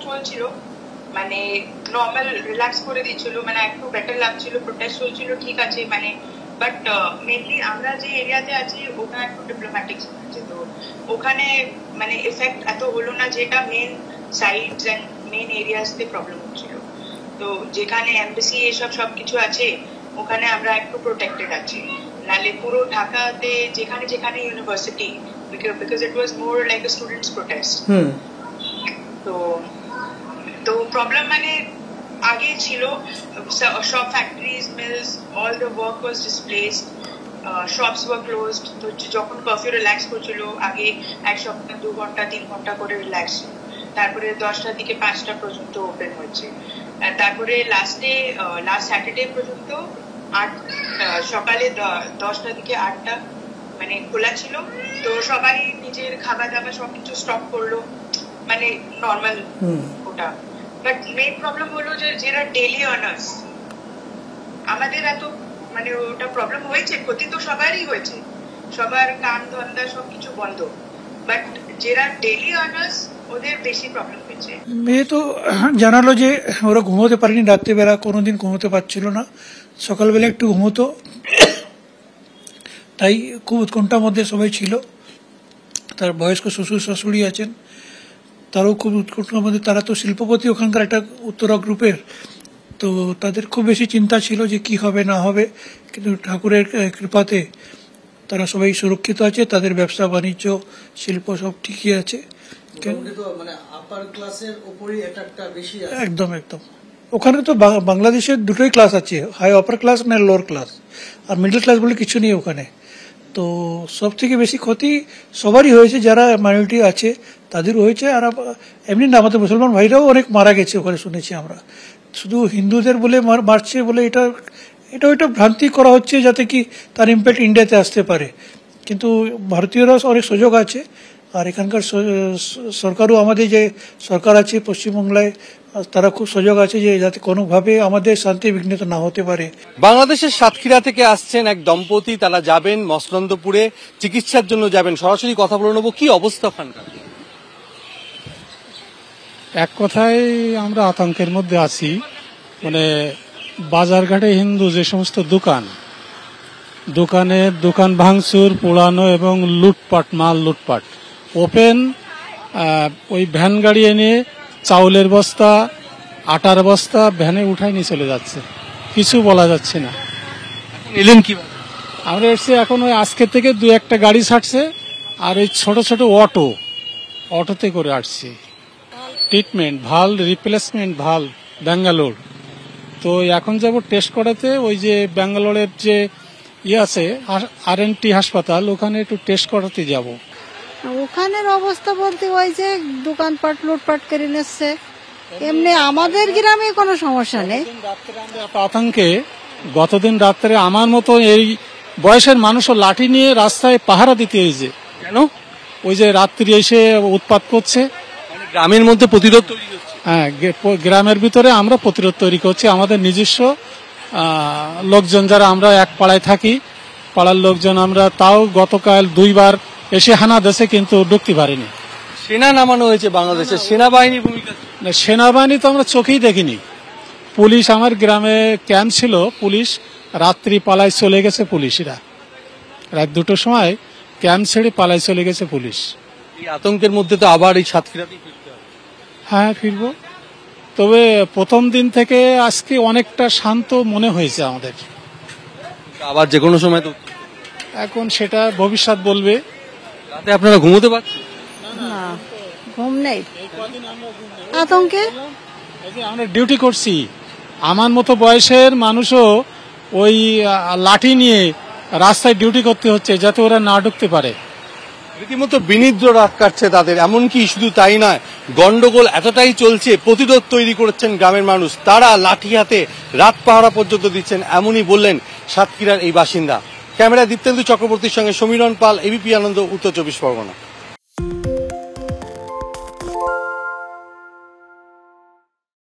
চলছিল, মানে normal relax করে দিচ্ছিল, মানে একটু বেটার লাগছিল, প্রোটেস্ট চলছিল, ঠিক আছে, মানে বাট মেনলি আমরা যে এরিয়াতে আছি ওখানে একটু ডিপ্লোম্যাটিক আছে, তো ওখানে মানে এফেক্ট এত হলো না, যেটা মেন সাইডস এন্ড মেন এরিয়াসতে প্রবলেম হচ্ছিল। তো যেখানে এমবাসি এসব সবকিছু আছে ওখানে আমরা একটু প্রোটেক্টেড আছি, নালে পুরো ঢাকাতে যেখানে যেখানে university, because it was more like a students protest. তো প্রবলেম মানে আগে ছিল, সব factories, mills, all the work was displaced, shops were closed. তো যখন কারফিউ রিল্যাক্স করছিল আগে 1 সপ্তাহ 2 ঘন্টা 3 ঘন্টা করে রিল্যাক্স, তারপরে 10টা থেকে 5টা পর্যন্ত ওপেন হচ্ছে, তারপরে লাস্ট স্যাটারডে পর্যন্ত সকালে 10টা থেকে 8টা মানে খোলা ছিল। তো সবাই নিজের খাবার দাবার সবকিছু স্টপ করলো, মানে নর্মাল ওটা। বাট মেইন প্রবলেম হলো যে যারা ডেইলি আর্নার্স, আমাদের এত মানে ওটা প্রবলেম হয়েছে, ক্ষতি তো সবারই হয়েছে, সবার কাম ধন্দা সবকিছু বন্ধ, বাট যারা ডেইলি আর্নার্স ওদের বেশি প্রবলেম হয়েছে। মেয়ে তো জানালো যে ওরা ঘুমোতে পারেনি, রাত্রিবেলা কোনোদিন ঘুমোতে পারছিল না, সকালবেলা একটু ঘুমোতো, তাই খুব উৎকণ্ঠার মধ্যে সবাই ছিল। তার বয়স্ক শ্বশুর শাশুড়ি আছেন, তারাও খুব উৎকণ্ঠার মধ্যে, তারা তো শিল্পপতি ওখানকার একটা উত্তরা গ্রুপের, তো তাদের খুব বেশি চিন্তা ছিল যে কি হবে না হবে, কিন্তু ঠাকুরের কৃপাতে তারা সবাই সুরক্ষিত আছে, তাদের ব্যবসা বাণিজ্য শিল্প সব ঠিকই আছে। একদম একদম ওখানে তো বাংলাদেশের দুটোই ক্লাস আছে, হাই আপার ক্লাস না লোয়ার ক্লাস, আর মিডল ক্লাস বলে কিছু নেই ওখানে। তো সব থেকে বেশি ক্ষতি সবারই হয়েছে, যারা মাইনরিটি আছে তাদেরও হয়েছে, আর এমনি না আমাদের মুসলমান ভাইরাও অনেক মারা গেছে ওখানে শুনেছি আমরা। শুধু হিন্দুদের বলে মারছে বলে এটা ভ্রান্তি করা হচ্ছে, যাতে কি তার ইম্প্যাক্ট ইন্ডিয়াতে আসতে পারে, কিন্তু ভারতীয়রা অনেক সুযোগ আছে, আর এখানকার সরকারও, আমাদের যে সরকার আছে পশ্চিমবাংলায়, তারা খুব সুযোগ আছে যে যাতে কোনোভাবে আমাদের শান্তি বিঘ্নিত না হতে পারে। বাংলাদেশের সাতক্ষীরা থেকে আসছেন এক দম্পতি, তারা যাবেন মসলন্দপুরে চিকিৎসার জন্য যাবেন, সরাসরি কথা বলে নেবো কি অবস্থা ওখানকার। এক কথায় আমরা আতঙ্কের মধ্যে আছি, মানে বাজারঘাটে হিন্দু যে সমস্ত দোকান ভাঙচুর, পোড়ানো এবং মাল লুটপাট, ওপেন ওই ভ্যান গাড়ি এনে চাউলের বস্তা, আটার বস্তা ভ্যানে উঠাই নিয়ে চলে যাচ্ছে, কিছু বলা যাচ্ছে না। এলেন কি আমরা এসছি এখন, ওই আজকে থেকে 2-1টা গাড়ি ছাড়ছে, আর ওই ছোট ছোট অটোতে করে আসছি। ট্রিটমেন্ট ভাল, রিপ্লেসমেন্ট ভাল, ব্যাঙ্গালোর। তো এখন যাব টেস্ট করাতে, ওই যে ব্যাঙ্গালোরের যে আছে RNT হাসপাতাল, ওখানে একটু টেস্ট করাতে যাব। ওখানের অবস্থা বলতে ওই যে দোকানপাট লুটপাট করে নিচ্ছে, এমনি আমাদের গ্রামে কোনো সমস্যা নেই। আতঙ্কে গতদিন রাত্রে আমার মতো এই বয়সের মানুষও লাঠি নিয়ে রাস্তায় পাহারা দিতে হয়েছে। কেন? ওই যে রাত্রি এসে উৎপাত করছে, গ্রামের মধ্যে প্রতিরোধ তৈরি হচ্ছে। হ্যাঁ, গ্রামের ভিতরে আমরা প্রতিরোধ তৈরি করছি, আমাদের নিজস্ব লোকজন যারা আমরা এক পাড়ায় থাকি, পাড়ার লোকজন আমরা, তাও গতকাল 2বার এসে হানা দেশে, কিন্তু ঢুকতে পারিনি। সেনা নামানো হয়েছে বাংলাদেশের, সেনাবাহিনীর ভূমিকা। সেনাবাহিনী তো আমরা চোখেই দেখিনি। পুলিশ, আমার গ্রামে ক্যাম্প ছিল, পুলিশ রাত্রি পালায় চলে গেছে, পুলিশরা রাত 2টোর সময় ক্যাম্প ছেড়ে পালায় চলে গেছে পুলিশ। এই আতঙ্কের মধ্যে তো আবার এই সাতক্ষীরাতেই ফিরতে হবে। হ্যাঁ, ফিরবো, তবে প্রথম দিন থেকে আজকে অনেকটা শান্ত মনে হয়েছে আমাদের। আবার যে কোনো সময় তো, এখন সেটা ভবিষ্যৎ বলবে। রাতে আপনারা ঘুমোতে পারছেন না? ঘুম নেই, আতঙ্কে আমরা ডিউটি করছি। আমার মতো বয়সের মানুষও ওই লাঠি নিয়ে রাস্তায় ডিউটি করতে হচ্ছে, যাতে ওরা না ঢুকতে পারে। রীতিমতো বিনিদ্র রাত কাটছে তাদের। এমনকি শুধু তাই নয়, গন্ডগোল এতটাই চলছে, প্রতিরোধ তৈরি করছেন গ্রামের মানুষ, তারা লাঠি হাতে রাত পাহারা পর্যন্ত দিচ্ছেন, এমনই বললেন সাতক্ষীরার এই বাসিন্দা। ক্যামেরা দীপ্তেন্দু চক্রবর্তীর সঙ্গে সমীরণ পাল, ABP আনন্দ, উত্তর 24 পরগনা।